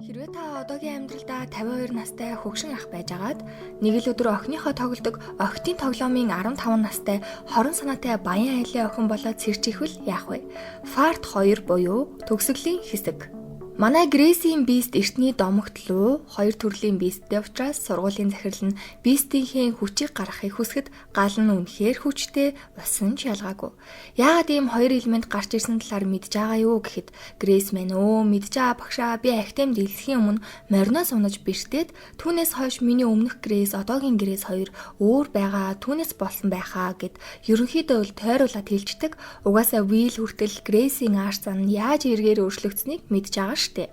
Хэрвээ та одоогийн амьдралдаа 52 настай хөгшин ах байжгаад нэг л өдөр охиныхоо тоглодог охидын тоглоомын 15 настай хорон санаатай баян айлын охин болоод сэрчихвэл яах вэ? Part 2 буюу төгсгөлийн хэсэг. Манай Грейсийн бист эртний домогтлуу хоёр төрлийн бисттэй учраас сургуулийн захирал нь бистийнхээ хүчийг гаргахыг хүсгэд гал нь үнэхээр хүчтэй усан ч ялгаагүй. Яагаад ийм хоёр элемент гарч ирсэн талаар мэдж байгаа юу гэхэд Грейс мэн мэдж байгаа багшаа би ахтем дэлгэхийн өмнө мориноос унаж бэртээд түүнээс хойш миний өмнөх Грейс одоогийн Грейс хоёр өөр байгаа түүнээс болсон байхаа гэд ерөнхийдөө л тойруулаад хэлждэг. Угаасаа Вил хүртэл Грейсийн арц зам нь яаж эргээр өөрчлөгдсөнийг мэдж байгаа штэ.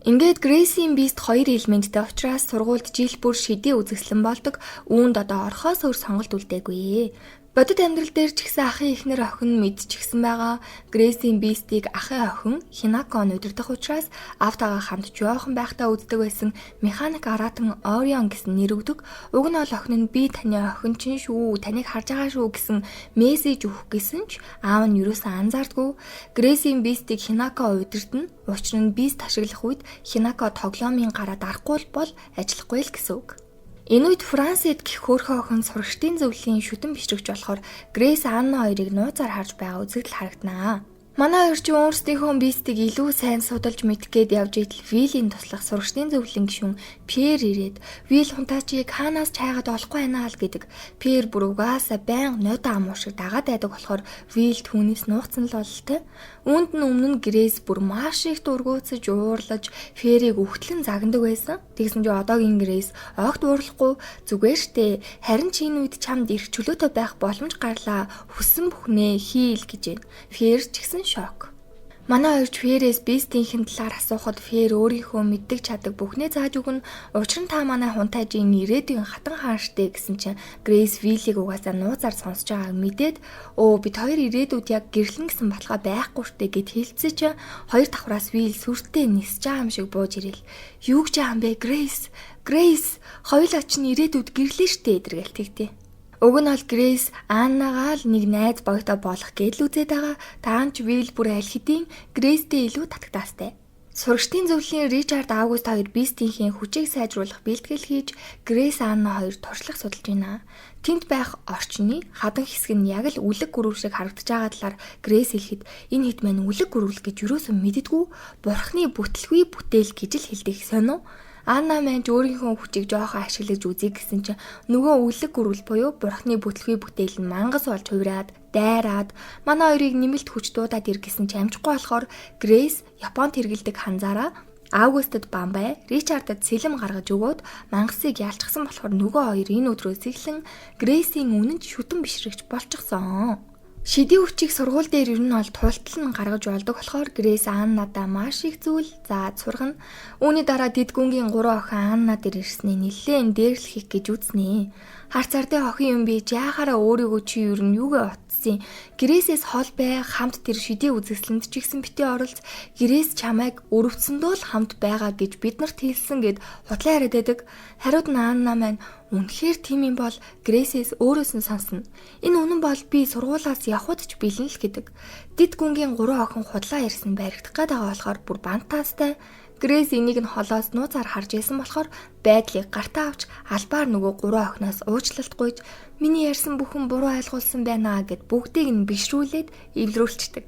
Ингээд Грейсийн бист хоёр элементтэй учраас сургуульд жил бүр шидийн үзэсгэлэн болдог. Үүнд одоо орхоос өөр сонголт үлдээгүй. Бодит амьдрал дээр ч гэсэн ахын эхнэр охин мэдчихсэн байгаа. Грейсийн бистийг ахын охин Хинако удирдах учраас автагаа хамт жоохон байхдаа үздэг байсан механик Аратан Орион гэсэн нэр өгдөг. Уг нь бол охин нь би таны охин чинь шүү, таныг харж байгаа шүү гэсэн мессеж өгөх гэсэн ч аав нь юусаа анзаардгүй. Грейсийн бистийг Хинако удирдна. Учир нь бист ашиглах үед Хинако тоглоомын гараа дарахгүй бол ажиллахгүй л гэсэн үг. Энэ үед Франсид гих хөөрхөн охин сурагчдын зөвлөлийн шүтэн бишрэгч болохоор Грейс Анна хоёрыг нууцаар харж байгаа үзэгдэл харагданаа. Манай хоёр ч өөрсдийнхөө бистийг илүү сайн судалж мэдэх гээд явж идэл Вилийн туслах сурагчдын зөвлөлийн гишүүн Пьер ирээд Вил хунтаачийг хаанаас ч хайгаад олохгүй байна л гэдэг. Пьер бүр угаасаа байнга нода амуу шиг дагаад байдаг болохоор Вил түүнээс нуугцсан л бололтой. Үүнд нь өмнө нь Грейс бүр маш их дургуутсаж уурлаж Пьерийг үхтлэн загнадаг байсан. Тэгсэн чи одоогийн Грейс огт уурлахгүй зүгээр штэ. Харин ч энэ үед чамд ирэх чөлөөтэй байх боломж гарлаа. Хүссэн бүхнээ хийл гэж байна. Пьер ч гэсэн шок. Манай хоёр Пьерээс бистийнхэн талаар асуухад Пьер өөрийнхөө мэддэг чаддаг бүхнээ зааж өгнө. Учир нь та манай хунтайжийн ирээдүйн хатан хаан штэ гэсэн чинь Грейс Виллийг угаасаа нууцаар сонсож байгааг мэдээд бид хоёр ирээдүйд яг гэрлэн гэсэн баталгаа байхгүй штэ гэд хэлцээ чинь хоёр давхраас Вилл сүртэй нисэж байгаа юм шиг бууж ирэл. Юу гэж аам бэ Грейс хоёулаа чинь ирээдүйд гэрлээ штэ эдэргээл тэгтээ. Уг нь бол Грейс Аннагаа л нэг найз боётой болох гэдэл үзээд байгаа. Таанч Вил бүр аль хэдийн Грейстэй илүү татагтаастай. Сурагчдын зөвлөлийн Ричард Аугуст хоёр бистийнхээ хүчийг сайжруулах бэлтгэл хийж Грейс Анна хоёр туршлага судалж байна. Тэнд байх орчны хадан хэсэг нь яг л үлэг гүрүү шиг харагдаж байгаа талаар Грейс хэлэхэд энэ хэд маань үлэг гүрүүл гэж юусоо мэддэггүй бурхны бүтлгүй бүтээл гэж л хэлдэг сонио. Анна мэнч өөрийнхөө хүчийг жоохон ашиглаж үзье гэсэн чинь нөгөө үлэг гүрүүл буюу бурхны бүтлгүй бүтээл нь мангас болж хувираад, дайраад манай хоёрыг нэмэлт хүч дуудаад иргэсэн ч амжихгүй болохоор Грейс Японд хэрэгэлдэг ханзаараа Аугустад Бамбай, Ричардад сэлэм гаргаж өгөөд мангасыг ялчсан болохоор нөгөө хоёр энэ өдрөөс эхлэн Грейсийн үнэн шүтэн бишрэгч болчихсон. Шидийн хүчийг сургууль дээр ер нь бол тултал нь гаргаж болдог болохоор Грейс Аннадаа маш их зүйл зааж сургана. Үүний дараа Дэдгүнгийн 3 охин Анна дээр ирсний нэлээд дээрлэх гэж үзнэ. Харцаардын охин юм би яахаараа өөрийгөө чи ер нь юугээ утсан. Грейсээс хол бай хамт тэр шидийн үзэсгэлэнд ч ихсэн битээ оролц. Грейс чамайг өрөвцөндөө л хамт байгаа гэж биднэрт хэлсэн гэд хутлаа яриад байдаг. Хариуд нь Анна маань үнэхээр тийм юм бол Грейсээс өөрөөс нь сонсно. Энэ үнэн бол би сургуулаас явхад ч бэлэн л гэдэг. Дид гүнгийн 3 охин худлаа ярьсан баригдах гээд байгаа болохоор бүр бантаастай. Грейс энийг нь холоос нууцаар харж исэн болохоор байдлыг гартаа авч албаар нөгөө 3 охиноос уучлалт гуйж миний ярьсан бүхэн буруу ойлгуулсан байна гэд бүгдийг нь бишрүүлээд эвлэрүүлчихдэг.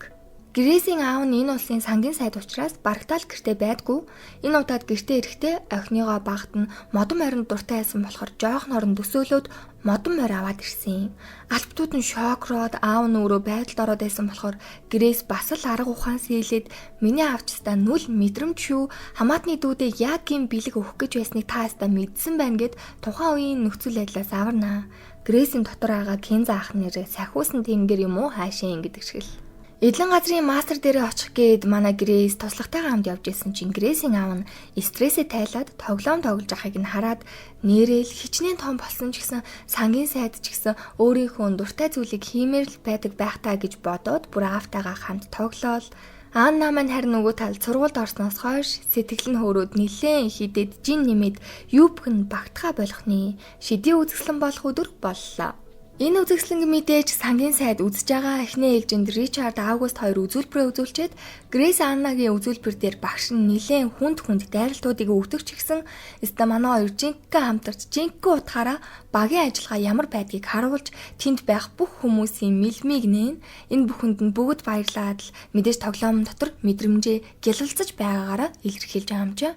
Грейсийн аав нь энэ улсын сангийн сайд учраас барагтаал гэртээ байдгүй. Энэ удаад гэртээ ирэхдээ охиныгоо багт нь модон морин дуртай байсан болохоор жоохон орон төсөөлөөд модон морь аваад ирсэн. Албатууд нь шокроод аав нь өөрөө байдалд ороод байсан болохоор Грейс бас л арга ухаан сэлээд миний аавчстаа нүл мэдрэмж шүү. Хамаатны дүүдээ яг юм бэлэг өгөх гэж байсныг та хастаа мэдсэн байна гэд тухайн үеийн нөхцөл байдлаас аварнаа. Грейсийн дотор байгаа Кенза ах нэрээ сахиусан тэнгэр юм уу хаашаа ингэдэг шиг л. Эдлэн газрын мастер дээрээ очих гээд манай Грейс туслахтайгаа хамт явж исэн чинь Грейсийн аав нь стрессээ тайлаад тоглоом тоглож байгааг нь хараад нэрэл хичнээн том болсон ч гэсэн сангийн сайд ч гэсэн өөрийнхөө дуртай зүйлийг хиймээр л байдаг байх таа гэж бодоод бүр аавтайгаа хамт тоглоол. Анна маань харин нөгөө талд сургуульд орсноос хойш сэтгэл нь хөөрөөд нилээн хидэд жин нэмээд юупх нь багтахаа болгохны шидийн үзэсгэлэн болох өдөр боллоо. Энэ үзэсгэлэнг мэдээж сангийн сайд үзэж байгаа эхнээ ээлжинд Ричард Аугуст хоёр үзүүлбэрээ үзүүлчихэд Грейс Аннагийн үзүүлбэр дээр багш нь нэлээд хүнд дайралтуудыг өгдөг ч гэсэн өстө манай хоёр жинхэнэ хамтарч жинхэнэ утгаараа багийн ажиллагаа ямар байдгийг харуулж тэнд байх бүх хүмүүсийн мэлмиг нээн энэ бүхэнд нь бүгд баярлаад л мэдээж тоглоом дотор мэдрэмжээ гялалцаж байгаагаараа илэрхийлж байгаа юм чи.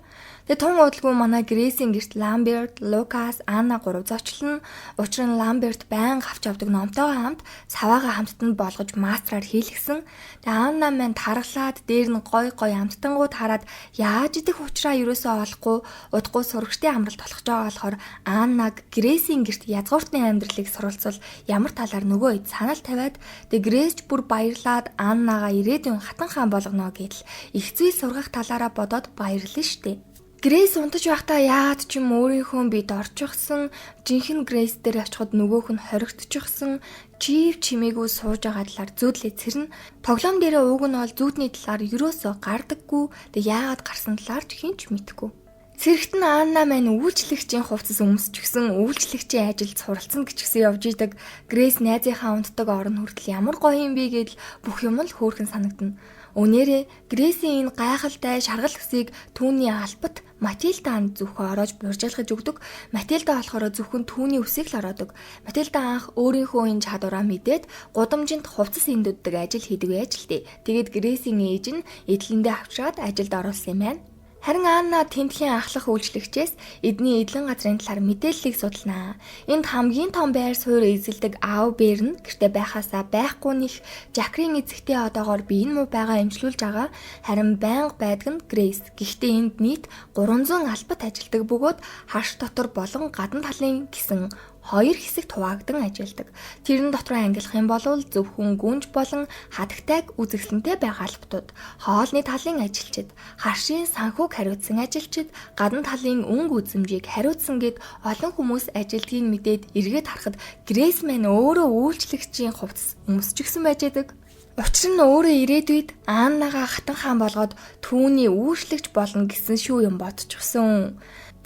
Тэгээ тун удалгүй манай Грейсийн гэрт Ламберт, Лукас, Анна гурав зочлон учир нь Ламберт байнга авч явдаг номтойгоо хамт саваагаа хамттанд болгож мастраар хийлгсэн. Тэгээ Анна маань тархлаад дээр нь гой амттангууд хараад яаж идэх учраа юусоо олохгүй удахгүй сурагчдын амралт болох жоо болохоор Аннаг Грейсийн гэрт язгууртны амьдралыг суралцвал ямар талаар нөгөө хэд санал тавиад тэгээ Грейсч бүр баярлаад Аннагаа ирээдүйн хатан хаан болгоно гэдэл их зүй сургах талаараа бодоод баярлсан штэ. Грейс унтаж байхдаа яад ч юм өөрийнхөө бид орчихсон жинхэнэ Грейс дээр очиход нөгөөх нь хоригдчихсан чив чимээгүй сууж байгаа талаар зөөдлөө цэрнэ. Тоглоом дээрээ ууг нь бол зүүдний талаар юусоо гардаггүй. Тэг яагаад гарсан талаар ч хинч мэдэхгүй. Цэрэгт нь Анна маань үйлчлэгчийн хувцас өмсч гисэн үйлчлэгчийн ажилд суралцсан гिचгсэн явж идэг. Грейс найзынхаа унтдаг орон хүртэл ямар гоё юм бэ гэдэл бүх юм л хөөрхөн санагдана. Өнөөрэ Грейсийн энэ гайхалтай шаргал өсийг түүний албат Матильданд зөвхөн ороож буржаалгаж өгдөг. Матильда болохоор зөвхөн түүний үсийг л ороодог. Матильда анх өөрийнхөө энэ чадвараа мэдээд гудамжинд хувцас эндүүддэг ажил хийдэг байж л дээ. Тэгээд Грейсийн ээж нь эдлэндээ авчираад ажилд оруулсан юм байна. Харин Анна тентхийн ахлах үйлчлэгчээс эдний эдлэн газрын талаар мэдээллийг судалнаа. Энд хамгийн том байр суурь эзэлдэг аав бээр нь гэртээ байхаасаа байхгүй нэх Жакрийн эзэгтэй одоогоор би энэ муу байгаа эмчлүүлж байгаа. Харин байнга байдаг нь Грейс. Гэхдээ энд нийт 300 албат ажилдаг бөгөөд хаш дотор болон гадна талын гэсэн хоёр хэсэг хуваагдсан ажилладаг. Тэрэн дотор ангилах юм бол зөвхөн гүнж болон хатагтайг үзэсгэлэнтэй байгаа албатууд, хоолны талын ажилчид, харшийн санхүүг хариуцсан ажилчид, гадна талын өнгө үзэмжийг хариуцсан гэд олон хүмүүс ажилдгийг мэдээд эргээд харахад Грейс маань өөрөө үйлчлэгчийн хувцас өмсчихсэн байжээдэг. Учир нь өөрөө ирээдүйд Аннагаа хатан хаан болгоод түүний үйлчлэгч болно гэсэн шүү юм бодчихсон.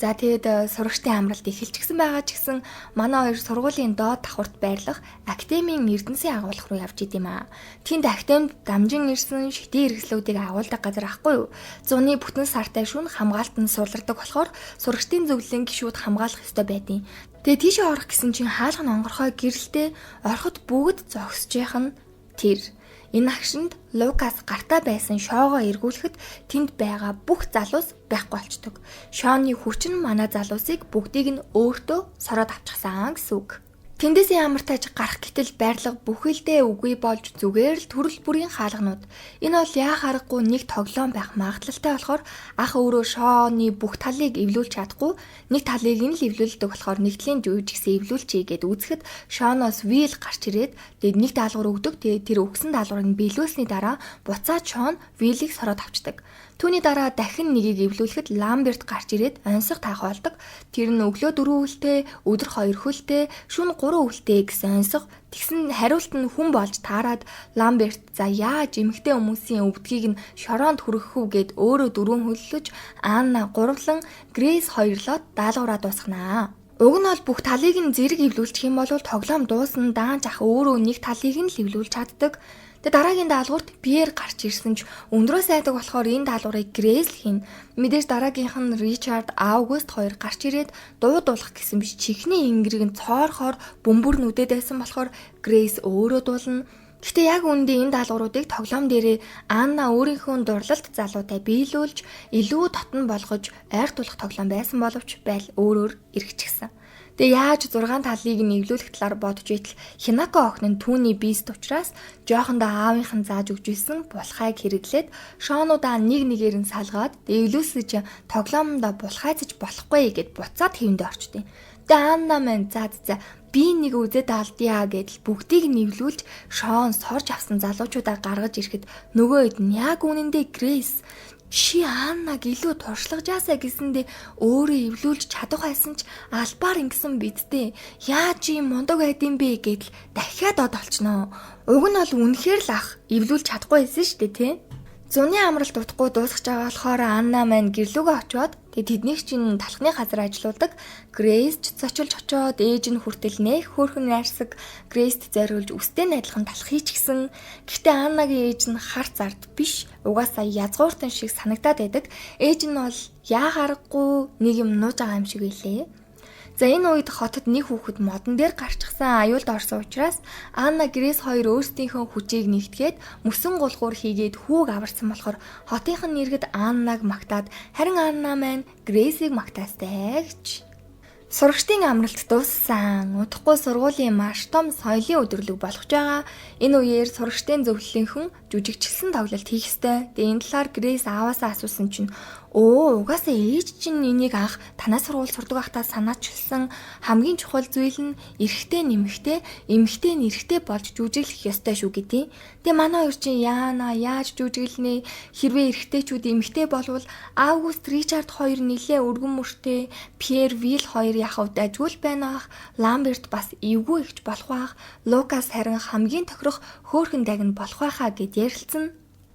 За тэгээд сурагчдын амралт эхэлчихсэн байгаа ч гэсэн манай хоёр сургуулийн доод давхурт байрлах академийн эрдэнсийн агуулга руу явж идэм аа. Тэнд академид дамжин ирсэн шидийн хэрэгслүүдийг агуулдаг газар ахгүй юу? Зуны бүтэн сартай шөнө хамгаалтанд суулардаг болохоор сурагчдын зөвлөлийн гишүүд хамгаалах ёстой байдیں۔ Тэгээд тийшээ орох гэсэн чинь хаалга нь онгорхой гэрэлтэй ороход бүгд зогсож яах нь тэр. Энэ агшинд Лукас гартаа байсан шоогоо эргүүлэхэд тэнд байгаа бүх залуус байхгүй болчдөг. Шооны хүч нь манай залуусыг бүгдийг нь өөртөө сороод авчихсан гэсэн үг. Тэндээс ямар тааж гарах гэтэл байрлал бүхэлдээ үгүй болж зүгээр л төрөл бүрийн хаалганууд. Энэ бол яах аргагүй нэг тоглоом байх магадлалтай болохоор ах өөрөө шооны бүх талыг эвлүүлж чадахгүй, нэг талыг нь л эвлүүлдэг болохоор нэгтлийн жүйж гисэн эвлүүлчихье гэд үзэхэд шооноос вил гарч ирээд тэгээд нэг даалгавар өгдөг. Тэгээд тэр өгсөн даалгаврыг нь биелүүлсний дараа буцаад шоон вилийг сороод авчдаг. Түүний дараа дахин нэгийг эвлүүлэхэд Ламберт гарч ирээд онцлог таах болдог. Тэр нь өглөө 4 үлтэй, өдөр 2 хөлтэй, шөнө 3 үлтэй гэсэн онцлог. Тэгсэн хариулт нь хүн болж таарад Ламберт за яаж эмэгтэй хүмүүсийн өвдгийг нь шороонд хүргэх үү гэд өөрөө 4 хөллөж Анна 3лан Грейс 2лоод даалгавраа дуусганаа. Уг нь бол бүх талыг нь зэрэг эвлүүлчих юм бол тоглоом дуусна даанч ах өөрөө нэг талыг нь л эвлүүлж чаддаг. Тэгээ дараагийн даалгаварт Пьер гарч ирсэн ч өндрөө сайдаг болохоор энэ даалгаврыг Грейс хийн. Мэдээж дараагийнх нь Ричард Аугуст хоёр гарч ирээд дуулах гэсэн биш чихний ингэрийг нь цоорхоор бөмбөр нүдэд байсан болохоор Грейс өөрөө дуулна. Гэхдээ яг үүндээ энэ даалгавруудыг тоглоом дээрээ Анна өөрийнхөө дурлалт залуутай биелүүлж илүү татан болгож ойр тулах тоглоом байсан боловч байл өөрөөр эргэчихсэн. Тэгээ яаж 6 талыг нь эвлүүлэх талаар бодож итэл Хинако охин нь түүний биест учраас жоохондоо аавынх нь зааж өгч ирсэн булхайг хэрэглээд шоонуудаа нэг нэгээр нь салгаад эвлүүлсэж тоглоомдоо булхайцаж болохгүй гэд буцаад хэвэндээ орчдیں۔ Тэгээ Анна маань за би нэг үзээд алдъя гэдэл бүгдийг нь эвлүүлж шоон сорж авсан залуучуудаа гаргаж ирэхэд нөгөө хэд нь яг үнэндээ Грейс чи Аннаг илүү туршлагажаасаа гэсэндээ өөрөө эвлүүлж чадах байсан ч албаар ингэсэн бидтэй яаж юм мундаг байдсан бэ гэдэл дахиад од олчноо. Уг нь бол үнэхээр л ах эвлүүлж чадахгүй байсан шүү дээ тий. Зуны амралт утгагүй дуусгаж байгаа болохоор Анна маань гэрлүүгээ очиод тэднийг чинь талхны газар ажилуулдаг. Грейс ч зочилж очиод ээж нь хүртэл нэх хөөрхөн найрсаг Грейст зориулж үстэй найдлахын талхыг ч гэсэн. Гэхдээ Аннагийн ээж нь хар зард биш. Угаасаа язгууртан шиг санагдаад байдаг. Ээж нь бол яа гарахгүй нэг юм нууж байгаа юм шиг байлээ. За энэ үед хотод нэг хүүхэд модон дээр гарчихсан аюулд орсон учраас Анна Грейс хоёр өөрсдийнхөө хүчийг нэгтгээд мөсөн гулгуур хийгээд хүүг аварсан болохоор хотынхан нэргэд Аннаг магтаад харин Анна маань Грейсийг магтаастай гэж. Сурагчдын амралт дууссан. Удахгүй сургуулийн маш том соёлын өдрөлөг болох байгаа. Энэ үеэр сурагчдын зөвлөлийнхэн жүжигчлсэн тоглолт хийх ёстой. Тэгээ энэ талаар Грейс ааваасаа асуусан чинь угаасаа ээж чинь энийг анх танаа сургууль сурдаг байхдаа санаачилсан хамгийн чухал зүйл нь эрэгтэй нэмэгтэй, эмэгтэй нэрэгтэй болж жүжиглэх ёстой шүү гэдээ. Тэгээ манай хоёр чинь яана яаж жүжиглэнэ? Хэрвээ эрэгтэйчүүд эмэгтэй болвол Август Ричард хоёр нилээ өргөн мөртэй, Пьер Вил хоёр яхав дажгүй байна ах, Ламберт бас эвгүй ихч болох байх, Лукас харин хамгийн тохирох хөөрхөн дагн болох байхаа гэд ярилцсан.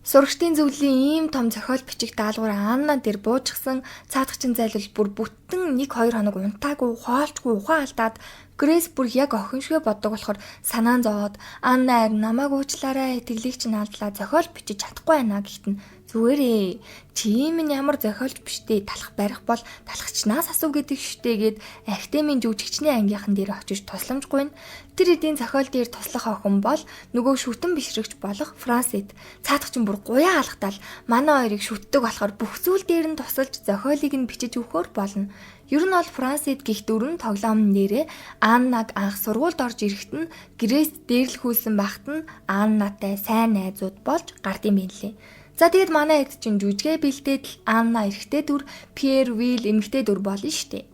Сурагчдын зөвлөлийн ийм том зохиол бичих даалгавар Анна дээр буужчихсан. Цаадагчин зайлвал бүр бүтэн 1-2 хоног унтаагүй, хоолчгүй ухаан алдаад Грейс бүр яг охин шигэ боддог болохоор санаан зовоод Анна харин намайг уучлаарай, итгэлийг чинь алдлаа, зохиол бичиж чадахгүй байна гэхтэн зүгээрээ чи минь ямар зохиолч биштэй талах барих бол талхачнаас асуу гэдэг штэ гэд академийн жүжигчний ангийнхан дээр очиж тусламжгүй. Тэр эдийн зохиол дээр туслах охин бол нөгөө шүтэн бишрэгч болох Франсид. Цаадагчин бүр гуяа алхтал манай хоёрыг шүтдэг болохоор бүх зүйл дээр нь тусалж зохиолыг нь бичиж өгөхөр болно. Ер нь бол Франсид гих дөрвөн тоглоом нэрээ Аннаг анх сургуульд орж ирэхэд нь Грейс дээрлэхүүлсэн багт нь Аннатай сайн найзууд болж гардыг байлээ. За тэгэд манай хэд чинь жүжигээ бэлдээд л Анна эрэгтэй дүр, Пьер Вил эмэгтэй дүр болно штэ.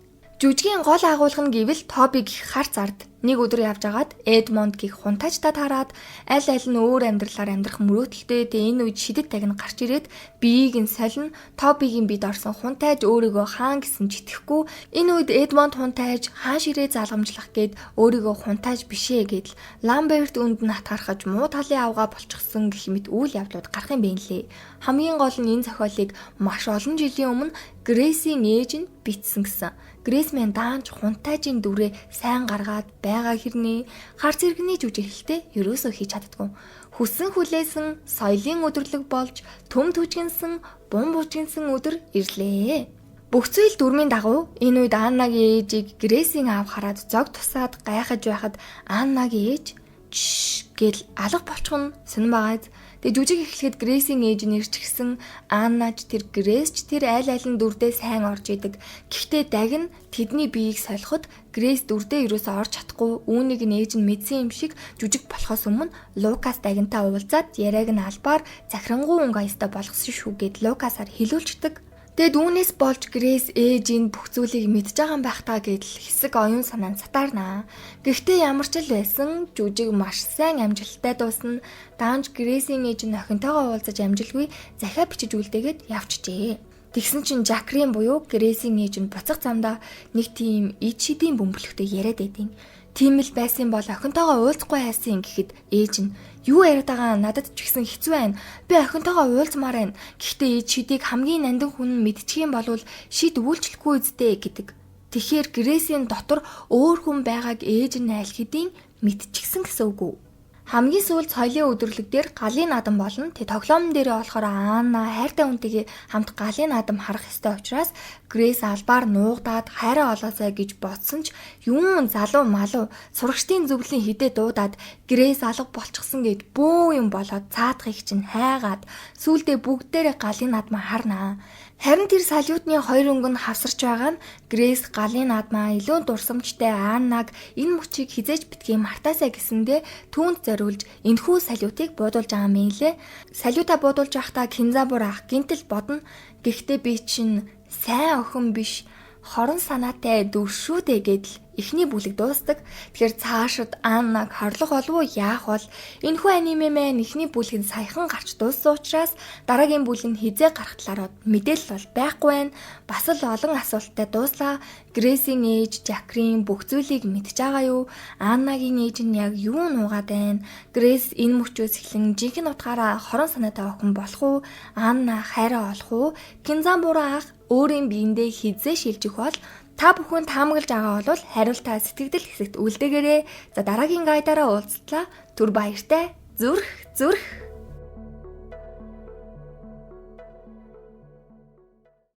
Жүжигийн гол агуулга нь гэвэл Тоби гих хар зард нэг өдөр явж агаад Эдмонд гих хунтаажтад хараад аль нь өөр амьдралаар амьдрах мөрөөдөлтэй. Энэ үед шидэт тагна гарч ирээд биеийг нь солино. Тобигийн бид орсон хунтааж өөрийгөө хаан гэсэн ч итгэхгүй. Энэ үед Эдмонд хунтааж хаан ширээ залгамжлах гээд өөрийгөө хунтааж бишээ гэдэл Ламберт үнд нь хатгархаж муу талын авгаа болчихсон гэх мэт үйл явдлууд гарах юм байна лээ. Хамгийн гол нь энэ зохиолыг маш олон жилийн өмнө Грейсийн ээж нь бичсэн гэсэн. Грейс мен даанч хунтаажийн дүрээ сайн гаргаад байгаа хэрнээ хар зэрэгний жүжиглэлтэй ерөөсөө хийж чаддгүй. Хүссэн хүлээсэн соёлын өдөрлөг болж төм түжгэнсэн, бум бужгэнсэн өдөр ирлээ. Бүх зүйл дүрмийн дагуу энэ үед Аннагийн ээжийг Грейсийн аав хараад зог тусаад гайхаж байхад Аннагийн ээж гэл алга болчихно сонирн байгааз. Тэгээ жүжиг эхлэхэд Грейсийн ээж нь ирчихсэн. Аннаж тэр Грейс ч тэр аль алин дүрдээ сайн орж идэг. Гэхдээ дагн тэдний биеийг солиход Грейс дүрдээ юусоо орж чадахгүй. Үүнийг нь ээж нь мэдсэн юм шиг жүжиг болохоос өмнө Лукас дагнтай уулзаад яриаг нь албаар захирангуй өнгөйстэй болгосон шүү гэд Лукасаар хэлүүлчихдэг. Тэгэд үүнээс болж Грейс ээжийн бүх зүйлийг мэдж байгаа юм байх таа гэдэл хэсэг оюун санаанд сатаарнаа. Гэхдээ ямар ч л байсан жүжиг маш сайн амжилттай дуусна. Даанч Грейсийн ээж нь охинтойгоо уулзаж амжилгүй захиа бичиж үлдээгээд явчихжээ. Тэгсэн чинь Жакрин буюу Грейсийн ээж нь буцах замдаа нэг тийм ид шидийн бөмбөлөгтэй яриад байдیں۔ Тийм л байсан бол охинтойгоо уулзахгүй хайсан гэхэд ээж нь юу яриад байгаа надад ч гэсэн хэцүү байна. Би охинтойгоо уулзмаар байна. Гэхдээ ээж шидийг хамгийн нандин хүн нь мэдчих юм бол шид үйлчлэхгүй үстэй гэдэг. Тэгэхээр Грейсийн дотор өөр хүн байгааг ээж нь аль хэдийн мэдчихсэн гэсэн үг үү? Хамгийн сүүлд соёлын өдөрлөг дээр галын наадам болно. Тэ тоглоомн дээрээ болохоор Анна хайртай хүнтэйгээ хамт галын наадам харах ёстой учраас Грейс албаар нуугдаад хайраа олоосай гэж бодсон ч юун залуу малуу сурагчдын зөвлөлийн хідээ дуудаад Грейс алга болчихсон гэд бөө юм болоод цаадахыг чинь хайгаад сүүлдээ бүгдээрээ галын наадмаа харнаа. Харин тэр салютны хоёр өнгө нь хавсарч байгаа нь Грейс галын наадмаа илүү дурсамжтай Аннаг энэ мөчийг хизээж битгий мартаасаа гэсэндээ түүнд зориулж энэхүү салютыг буудуулж байгаа юм лээ. Салюта буудуулж байхдаа Кинзабур ах гинтэл бодно. Гэхдээ би чинь сайн охин биш хорон санаатай дүр шүү дээ гэдэл эхний бүлэг дуустдаг. Тэгэхээр цаашид Аннаг хорлох болов уу яах бол энэхүү аниме маань эхний бүлэг нь саяхан гарч дууссан учраас дараагийн бүлэг нь хизээ гарах талаар мэдээлэл бол байхгүй байна. Бас л олон асуулттай дууслаа. Грейсийн ээж Жакрийн бүх зүйлийг мэдж байгаа юу? Аннагийн ээж нь яг юу нуугаад байна? Грейс энэ мөчөөс эхлэн жинхэнэ утгаараа хорон санаатай охин болох уу? Анна хайраа олох уу? Кинзанбураа ах өөрийн биендээ хизээ шилжих бол та бүхэн таамаглаж байгаа бол хариултаа сэтгэгдэл хэсэгт үлдээгээрэй. За дараагийн гайдаараа уулзлаа. Түр баяртай. Зүрх.